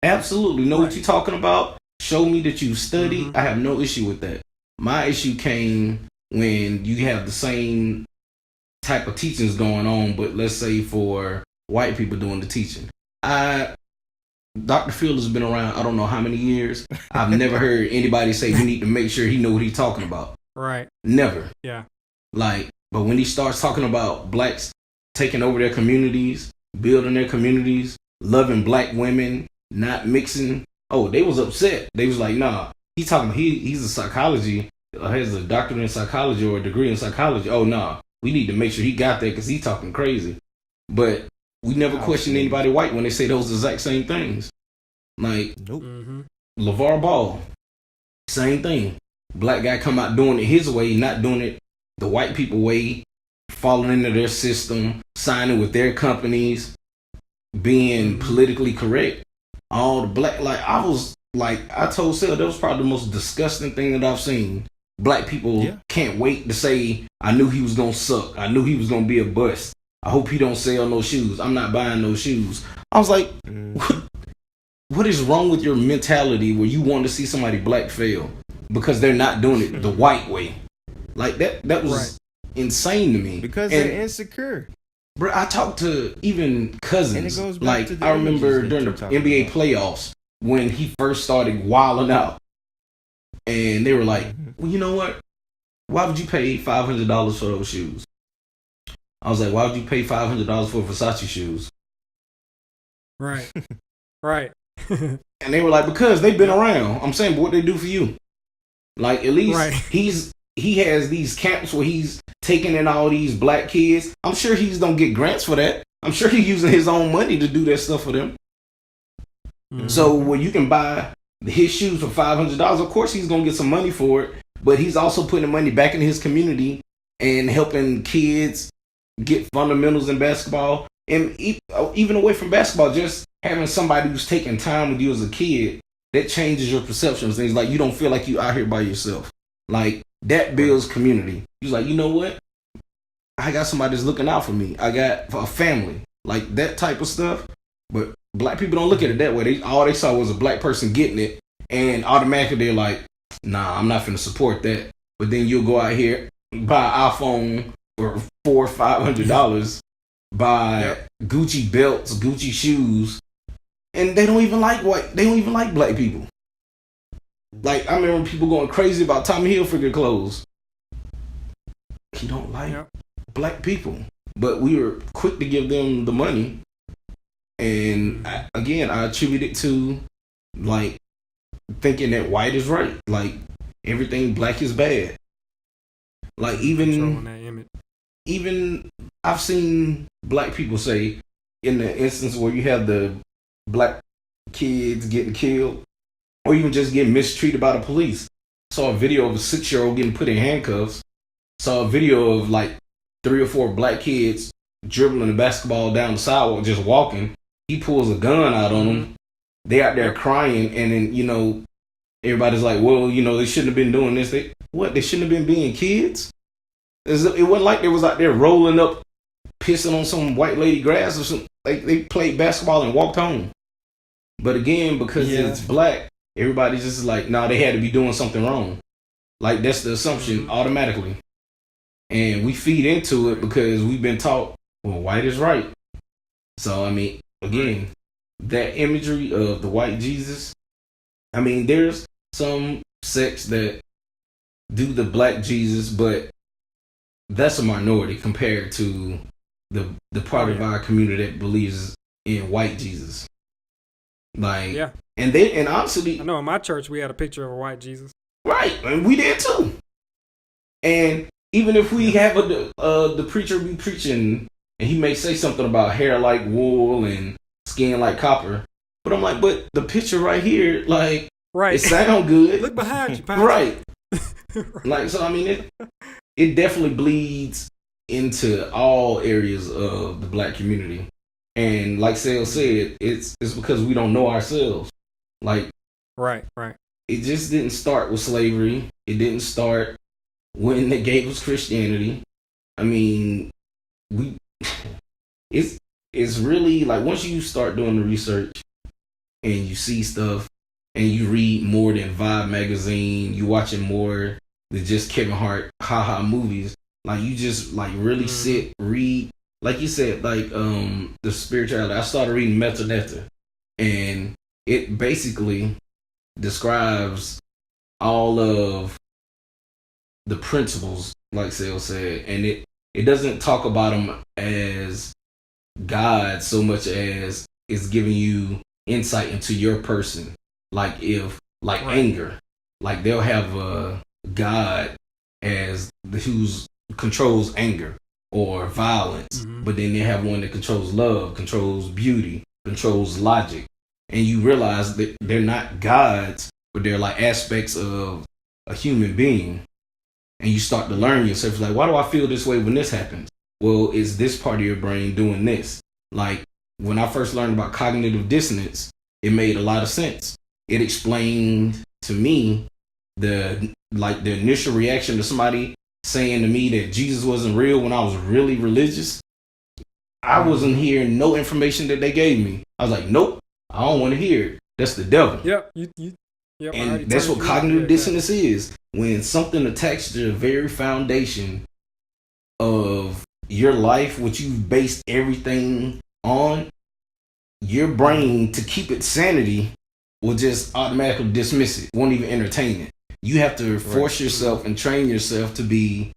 absolutely know what you're talking about. Show me that you studied. I have no issue with that. My issue came when you have the same type of teachings going on, but let's say for white people doing the teaching. Dr. Phil has been around, I don't know how many years. I've never heard anybody say we need to make sure he know what he's talking about. Right. Never. Yeah. Like, but when he starts talking about blacks taking over their communities, building their communities, loving black women, not mixing, oh, they was upset. They was like, nah. He's a psychology, has a doctorate in psychology or a degree in psychology. Oh, nah. We need to make sure he got that because he talking crazy. But we never question anybody white when they say those exact same things. Like, Nope. LeVar Ball, same thing. Black guy come out doing it his way, not doing it the white people way, falling into their system, signing with their companies, being politically correct. All the black, I told Sel, that was probably the most disgusting thing that I've seen. Black people can't wait to say, I knew he was going to suck. I knew he was going to be a bust. I hope he don't sell no shoes. I'm not buying no shoes. I was like, what is wrong with your mentality where you want to see somebody black fail because they're not doing it the white way? Like that was insane to me. Because they're insecure. Bro, I talked to even cousins. And it goes back like to the I remember during the NBA about. playoffs when he first started wilding out. And they were like, well, you know what? Why would you pay $500 for those shoes? I was like, why would you pay $500 for Versace shoes? Right. Right. And they were like, because they've been around. I'm saying, but what they do for you? Like, at least he has these camps where he's taking in all these black kids. I'm sure he's don't get grants for that. I'm sure he's using his own money to do that stuff for them. So when you can buy his shoes for $500, of course he's gonna get some money for it. But he's also putting the money back in his community and helping kids get fundamentals in basketball. And even away from basketball, just having somebody who's taking time with you as a kid, that changes your perception of things. Like, you don't feel like you out here by yourself. Like, that builds community. He's like, you know what? I got somebody that's looking out for me. I got a family. Like, that type of stuff. But black people don't look at it that way. All they saw was a black person getting it, and automatically they're like, nah, I'm not finna support that. But then you'll go out here, buy an iPhone for $400 or $500, buy Gucci belts, Gucci shoes, and they don't even like black people. Like, I remember people going crazy about Tommy Hilfiger clothes. He don't like black people, but we were quick to give them the money. And I attribute it to, like, thinking that white is right. Like, everything black is bad. Like, even I've seen black people say, in the instance where you have the black kids getting killed, or even just getting mistreated by the police. Saw a video of a 6-year-old getting put in handcuffs. Saw a video of like 3 or 4 black kids dribbling the basketball down the sidewalk, just walking. He pulls a gun out on them. They out there crying, and then, everybody's like, well, they shouldn't have been doing this. They shouldn't have been being kids? It wasn't like they was out there rolling up, pissing on some white lady grass or something. They played basketball and walked home. But again, because it's black, everybody's just like, nah, they had to be doing something wrong. Like, that's the assumption automatically. And we feed into it because we've been taught, well, white is right. So, I mean, again, that imagery of the white Jesus, I mean, there's some sects that do the black Jesus, but that's a minority compared to the part of our community that believes in white Jesus. Like, and honestly, I know in my church we had a picture of a white Jesus. Right, and we did too. And even if we have the preacher be preaching, and he may say something about hair like wool and skin like copper, but I'm like, but the picture right here, like, it sound good. Look behind you, Pastor. Right. Like, so I mean, it definitely bleeds into all areas of the black community. And like Sale said, it's because we don't know ourselves. Like, right. It just didn't start with slavery. It didn't start when they gave us Christianity. I mean, it's really like, once you start doing the research and you see stuff and you read more than Vibe magazine, you watching more than just Kevin Hart haha movies. Like, you just like really sit, read. Like you said, like the spirituality. I started reading Metronetta, and it basically describes all of the principles, like Sale said, and it doesn't talk about them as God so much as it's giving you insight into your person. Like anger, like they'll have a God as who's controls anger or violence, but then they have one that controls love, controls beauty, controls logic, and you realize that they're not gods, but they're like aspects of a human being. And you start to learn yourself, like, why do I feel this way when this happens? Well, is this part of your brain doing this? Like, when I first learned about cognitive dissonance, it made a lot of sense. It explained to me the initial reaction to somebody saying to me that Jesus wasn't real when I was really religious. I wasn't hearing no information that they gave me. I was like, nope, I don't want to hear it. That's the devil. Yep. Yep. And that's what cognitive dissonance is. When something attached to the very foundation of your life, what you've based everything on, your brain, to keep its sanity, will just automatically dismiss it, won't even entertain it. You have to force yourself and train yourself to be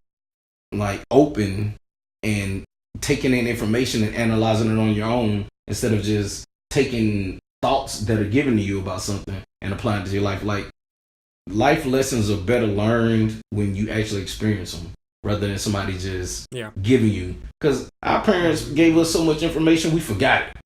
like open and taking in information and analyzing it on your own, instead of just taking thoughts that are given to you about something and applying it to your life. Like, life lessons are better learned when you actually experience them, rather than somebody just giving you. Because our parents gave us so much information, we forgot it.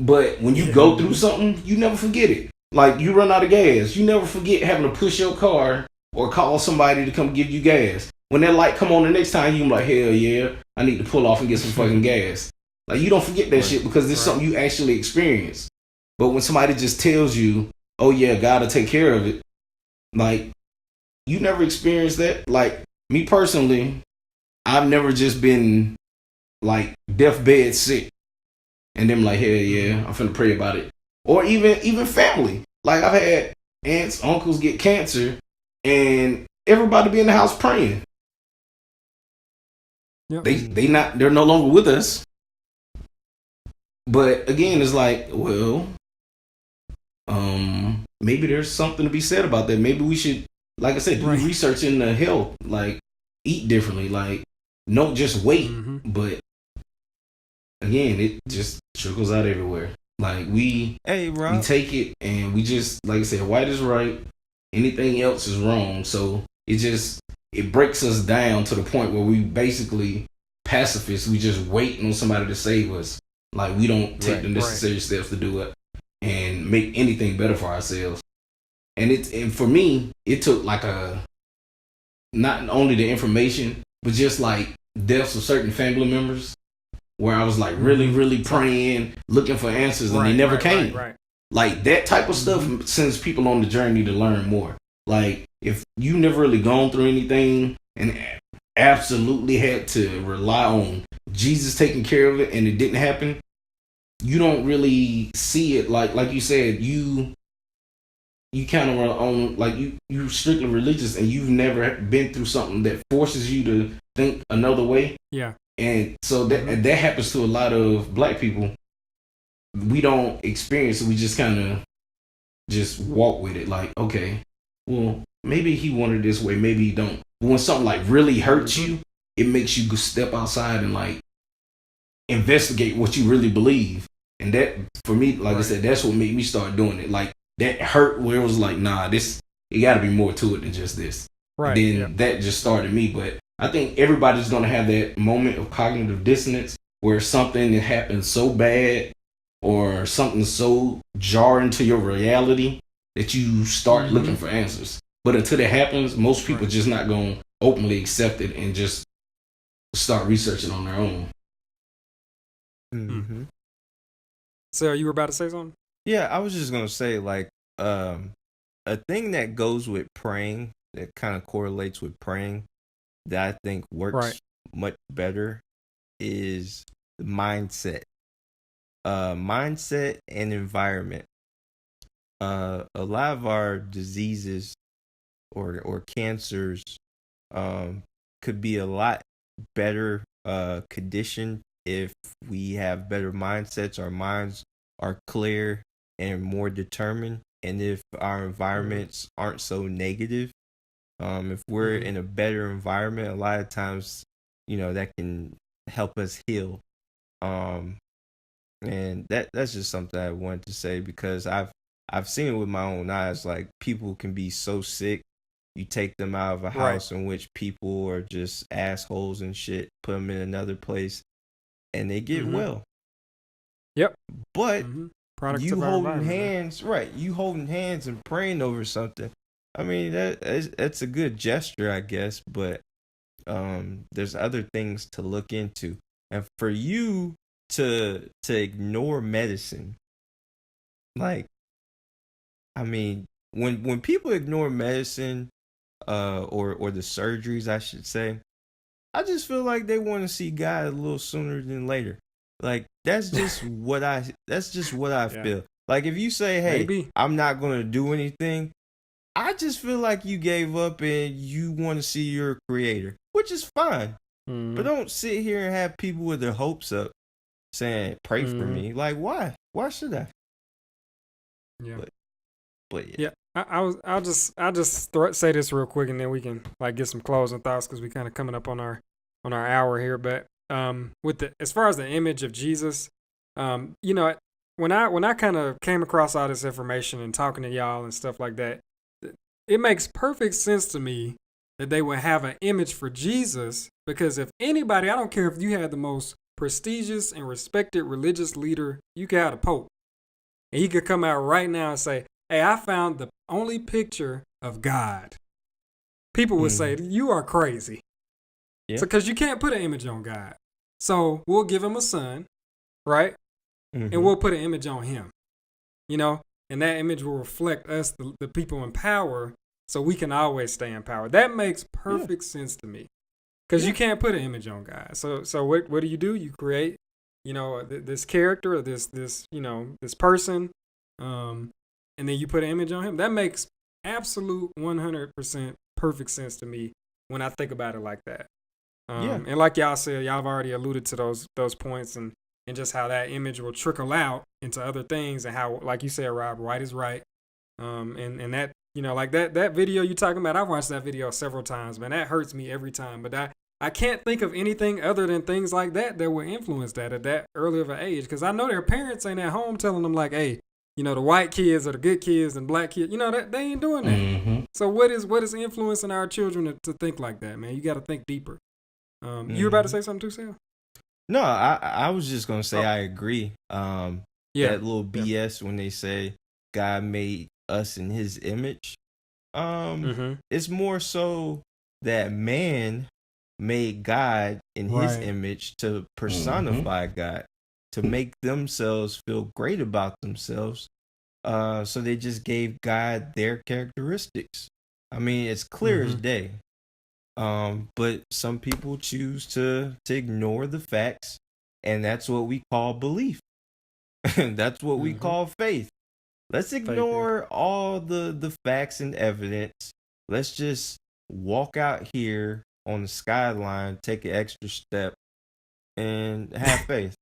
But when you go through something, you never forget it. Like, you run out of gas, you never forget having to push your car or call somebody to come give you gas. When that light come on the next time, you can be like, hell yeah, I need to pull off and get some fucking gas. Like, you don't forget that shit because it's something you actually experience. But when somebody just tells you, oh yeah, God will take care of it, like, you never experienced that. Like, me personally, I've never just been like deathbed sick and them like, hell yeah, I'm finna pray about it. Or even family. Like, I've had aunts, uncles get cancer and everybody be in the house praying. Yep. They're no longer with us. But again, it's like, well, maybe there's something to be said about that. Maybe we should, like I said, do research into health, like eat differently, like don't just wait. But again, it just trickles out everywhere. Like, we take it and we just, like I said, white is right, anything else is wrong. So it breaks us down to the point where we basically pacifists. We just waiting on somebody to save us. Like, we don't take the necessary steps to do it and make anything better for ourselves. And for me, it took like not only the information, but just like deaths of certain family members, where I was like really, really praying, looking for answers, and they never came. Like, that type of stuff sends people on the journey to learn more. Like, if you never really gone through anything and absolutely had to rely on Jesus taking care of it and it didn't happen, you don't really see it. Like you said, you kind of are on, like, you strictly religious and you've never been through something that forces you to think another way. Yeah. And so that happens to a lot of black people. We don't experience it. We just kind of just walk with it. Like, okay, well, maybe he wanted this way, maybe he don't. But when something like really hurts you, it makes you go step outside and like investigate what you really believe. And that, for me, like I said, that's what made me start doing it. Like, that hurt where it was like, nah, it got to be more to it than just this. Right. And then that just started me. But I think everybody's going to have that moment of cognitive dissonance where something that happens so bad or something so jarring to your reality that you start looking for answers. But until that happens, most people just not going to openly accept it and just start researching on their own. Mm-hmm. So you were about to say something? Yeah, I was just going to say, like, a thing that goes with praying, that kind of correlates with praying, that I think works much better, is the mindset. Mindset and environment. A lot of our diseases or cancers could be a lot better conditioned if we have better mindsets. Our minds are clear and more determined, and if our environments aren't so negative. If we're in a better environment, a lot of times, that can help us heal. And that's just something I wanted to say, because I've seen it with my own eyes. Like, people can be so sick. You take them out of a house in which people are just assholes and shit, put them in another place, and they get well. Yep. But Products you of our holding environment, hands, right? You holding hands and praying over something. I mean, that's a good gesture, I guess. But there's other things to look into, and for you to ignore medicine, like, I mean, when people ignore medicine, or the surgeries, I should say, I just feel like they want to see God a little sooner than later. Like, that's just what I feel. Like, if you say, hey, maybe I'm not going to do anything, I just feel like you gave up and you want to see your creator, which is fine. But don't sit here and have people with their hopes up saying, pray for me. Like, why? Why should I? Yeah. But yeah. I'll just say this real quick, and then we can like get some closing thoughts, because we kind of coming up on our hour here. But as far as the image of Jesus, when I kind of came across all this information and talking to y'all and stuff like that, it makes perfect sense to me that they would have an image for Jesus, because if anybody, I don't care if you had the most prestigious and respected religious leader, you could have the Pope, and he could come out right now and say, hey, I found the only picture of God. People would say, you are crazy. Yeah. So, because you can't put an image on God. So we'll give him a son, right? And we'll put an image on him, and that image will reflect us, the people in power, so we can always stay in power. That makes perfect sense to me, because you can't put an image on God. So what do? You create, this character, or this person, and then you put an image on him. That makes absolute 100% perfect sense to me when I think about it like that. And like y'all said, y'all have already alluded to those points, and just how that image will trickle out into other things, and how, like you said, Rob, right is right. And that, like that video you're talking about, I've watched that video several times, man. That hurts me every time. But I can't think of anything other than things like that will influence that at that early of an age, because I know their parents ain't at home telling them like, hey, the white kids are the good kids and black kids, that they ain't doing that. So what is influencing our children to think like that, man? You got to think deeper. You were about to say something too, Sam? No, I was just gonna say I agree. That little BS when they say God made us in His image. It's more so that man made God in His image to personify God, to make themselves feel great about themselves. So they just gave God their characteristics. I mean, it's clear as day. But some people choose to ignore the facts, and that's what we call belief. That's what we call faith. Let's ignore all the facts and evidence. Let's just walk out here on the skyline, take an extra step, and have faith.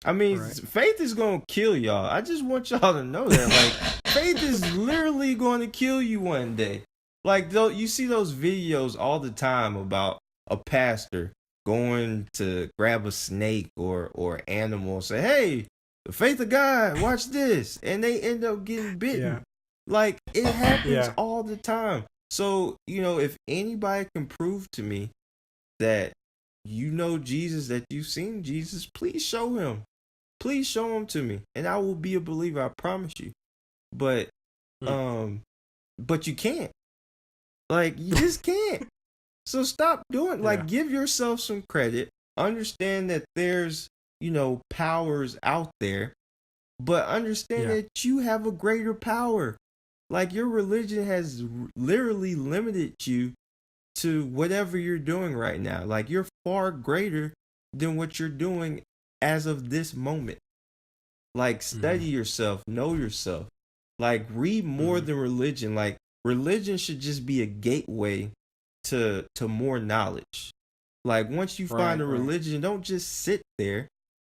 I mean, faith is going to kill y'all. I just want y'all to know that. Like, faith is literally going to kill you one day. Like, you see those videos all the time about a pastor going to grab a snake or animal and say, hey, the faith of God, watch this. And they end up getting bitten. Yeah. Like, it happens all the time. So, if anybody can prove to me that Jesus, that you've seen Jesus, please show him. Please show him to me, and I will be a believer, I promise you. But you can't. Like, you just can't. So stop doing, give yourself some credit. Understand that there's, powers out there, but understand that you have a greater power. Like, your religion has literally limited you to whatever you're doing right now. Like, you're far greater than what you're doing as of this moment. Like, study yourself, know yourself. Like, read more than religion. Like, religion should just be a gateway to more knowledge. Like, once you find a religion, don't just sit there.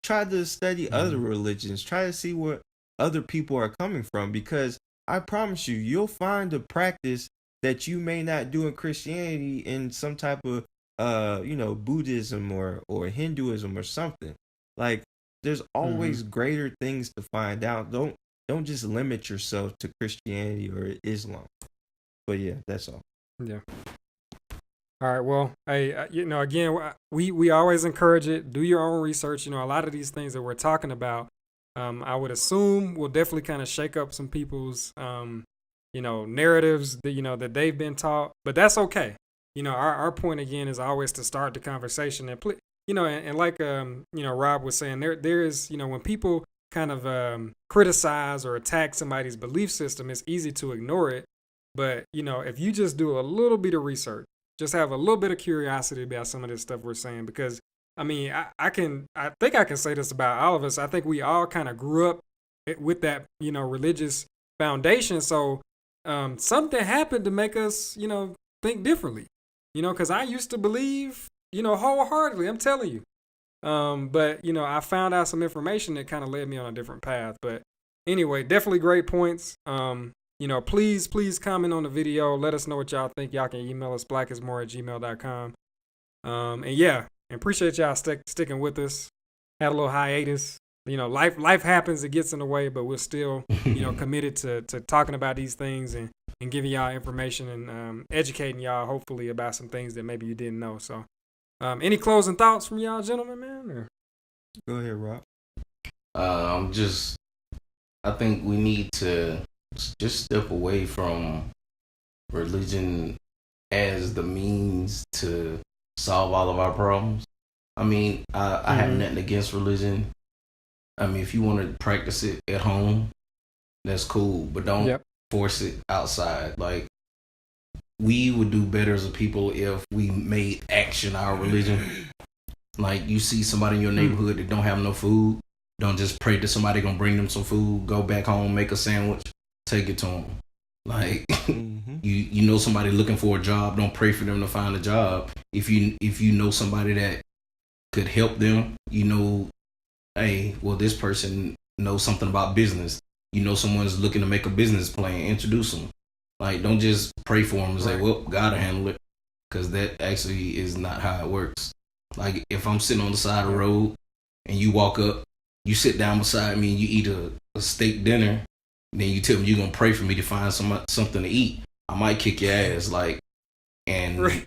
Try to study other religions. Try to see where other people are coming from, because I promise you, you'll find a practice that you may not do in Christianity in some type of Buddhism or Hinduism or something. Like there's always greater things to find out. Don't just limit yourself to Christianity or Islam. But yeah, that's all. Yeah. All right. Well, hey, again, we always encourage it. Do your own research. A lot of these things that we're talking about, I would assume will definitely kind of shake up some people's, narratives that, that they've been taught. But that's okay. Our point again is always to start the conversation and, and like, Rob was saying, there is, when people kind of criticize or attack somebody's belief system, it's easy to ignore it. But, if you just do a little bit of research, just have a little bit of curiosity about some of this stuff we're saying, because I think I can say this about all of us. I think we all kind of grew up with that, religious foundation. So something happened to make us, think differently, because I used to believe, wholeheartedly, I'm telling you. But, I found out some information that kind of led me on a different path. But anyway, definitely great points. Please comment on the video. Let us know what y'all think. Y'all can email us blackismore@gmail.com. And appreciate y'all sticking with us. Had a little hiatus. Life happens. It gets in the way, but we're still, committed to talking about these things and giving y'all information and educating y'all, hopefully, about some things that maybe you didn't know. So, any closing thoughts from y'all, gentlemen, man? Or? Go ahead, Rob. I think we need to just step away from religion as the means to solve all of our problems. I have nothing against religion. If you want to practice it at home, that's cool, but don't force it outside. Like, we would do better as a people if we made action our religion. Like, you see somebody in your neighborhood that don't have no food, don't just pray that somebody gonna bring them some food, go back home, make a sandwich, take it to them. Like, you know somebody looking for a job, don't pray for them to find a job. If you know somebody that could help them, hey, well, this person knows something about business. Someone's looking to make a business plan, introduce them. Like, don't just pray for them and say, well, God will handle it, because that actually is not how it works. Like, if I'm sitting on the side of the road and you walk up, you sit down beside me and you eat a steak dinner, then you tell me you're going to pray for me to find something to eat, I might kick your ass, and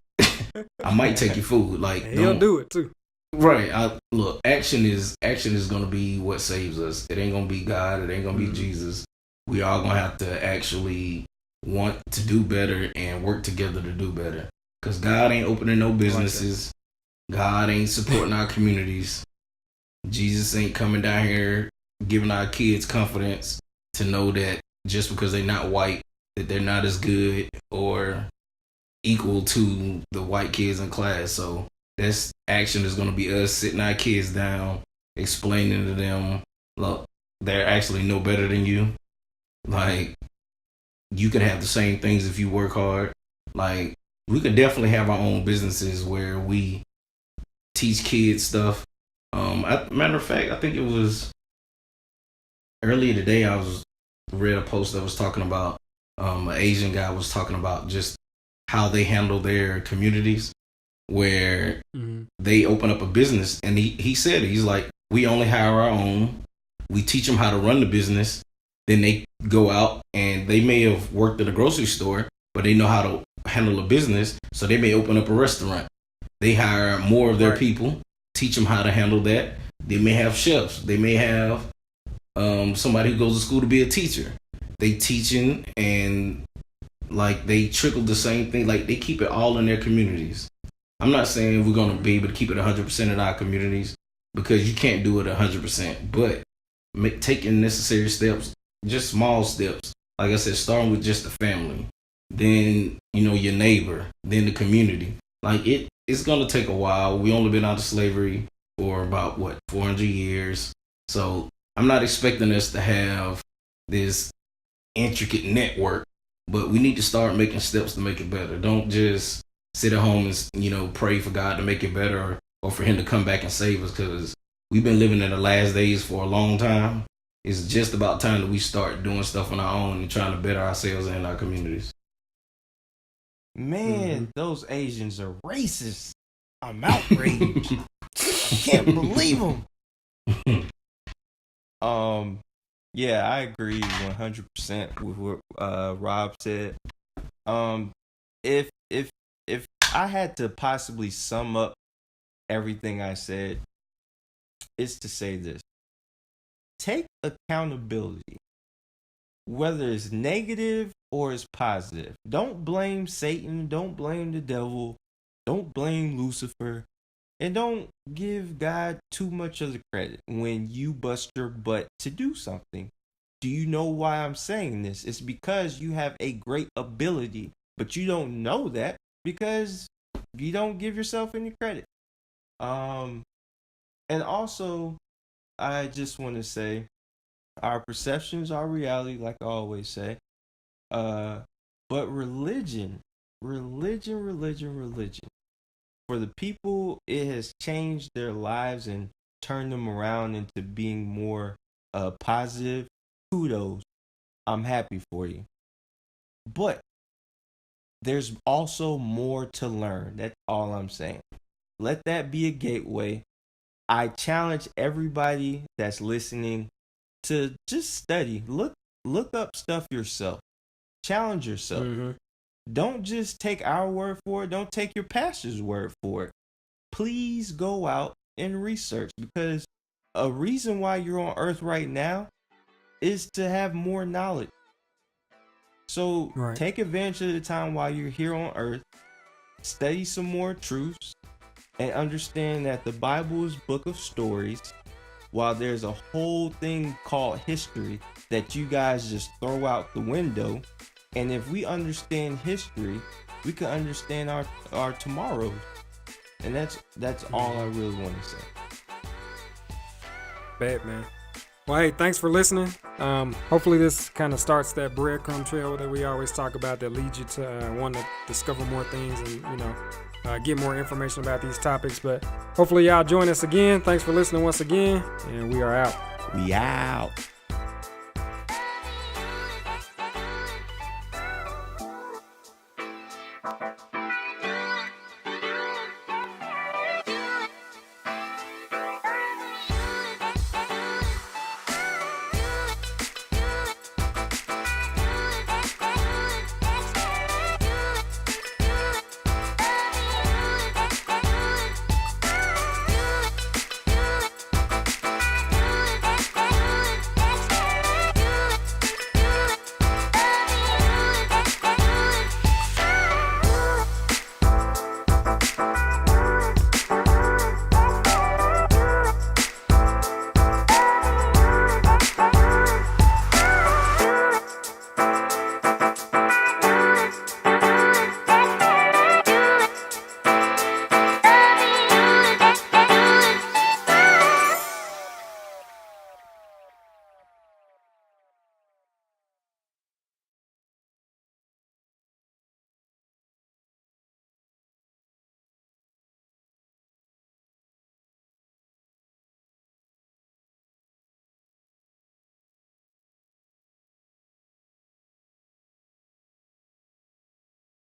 I might take your food. Like, he'll do it too. Right. Look, action is going to be what saves us. It ain't going to be God. It ain't going to be Jesus. We all going to have to actually want to do better and work together to do better. Because God ain't opening no businesses. God ain't supporting our communities. Jesus ain't coming down here giving our kids confidence to know that just because they're not white, that they're not as good or equal to the white kids in class. So this action is going to be us sitting our kids down, explaining to them, look, they're actually no better than you. Like, you can have the same things if you work hard. Like, we could definitely have our own businesses where we teach kids stuff. Matter of fact, I think it was earlier today, I read a post that was talking about an Asian guy was talking about just how they handle their communities, where they open up a business, and he said it. He's like, we only hire our own. We teach them how to run the business. Then they go out and they may have worked at a grocery store, but they know how to handle a business, so they may open up a restaurant. They hire more of their people, teach them how to handle that. They may have chefs. They may have somebody who goes to school to be a teacher. They teaching, and like, they trickle the same thing. Like, they keep it all in their communities. I'm not saying we're going to be able to keep it 100% in our communities, because you can't do it 100%, but taking necessary steps, just small steps. Like I said, starting with just the family, then, your neighbor, then the community. Like, it's going to take a while. We only been out of slavery for about 400 years. So I'm not expecting us to have this intricate network, but we need to start making steps to make it better. Don't just sit at home and, pray for God to make it better, or for him to come back and save us, because we've been living in the last days for a long time. It's just about time that we start doing stuff on our own and trying to better ourselves and our communities. Man, those Asians are racist. I'm outraged. I can't believe them. Yeah, I agree 100% with what Rob said. If I had to possibly sum up everything I said, it's to say this: take accountability, whether it's negative or it's positive. Don't blame Satan. Don't blame the devil. Don't blame Lucifer. And don't give God too much of the credit when you bust your butt to do something. Do you know why I'm saying this? It's because you have a great ability, but you don't know that because you don't give yourself any credit. And also, I just want to say, our perceptions are reality, like I always say. But religion. For the people, it has changed their lives and turned them around into being more positive. Kudos. I'm happy for you. But there's also more to learn. That's all I'm saying. Let that be a gateway. I challenge everybody that's listening to just study. Look up stuff yourself. Challenge yourself. Mm-hmm. Don't just take our word for it. Don't take your pastor's word for it. Please go out and research, because a reason why you're on earth right now is to have more knowledge. So take advantage of the time while you're here on earth. Study some more truths and understand that the Bible is a book of stories, while there's a whole thing called history that you guys just throw out the window. And if we understand history, we can understand our tomorrows. And that's all I really want to say. Bad, man. Well, hey, thanks for listening. Hopefully this kind of starts that breadcrumb trail that we always talk about that leads you to want to discover more things and, get more information about these topics. But hopefully y'all join us again. Thanks for listening once again. And we are out. We out.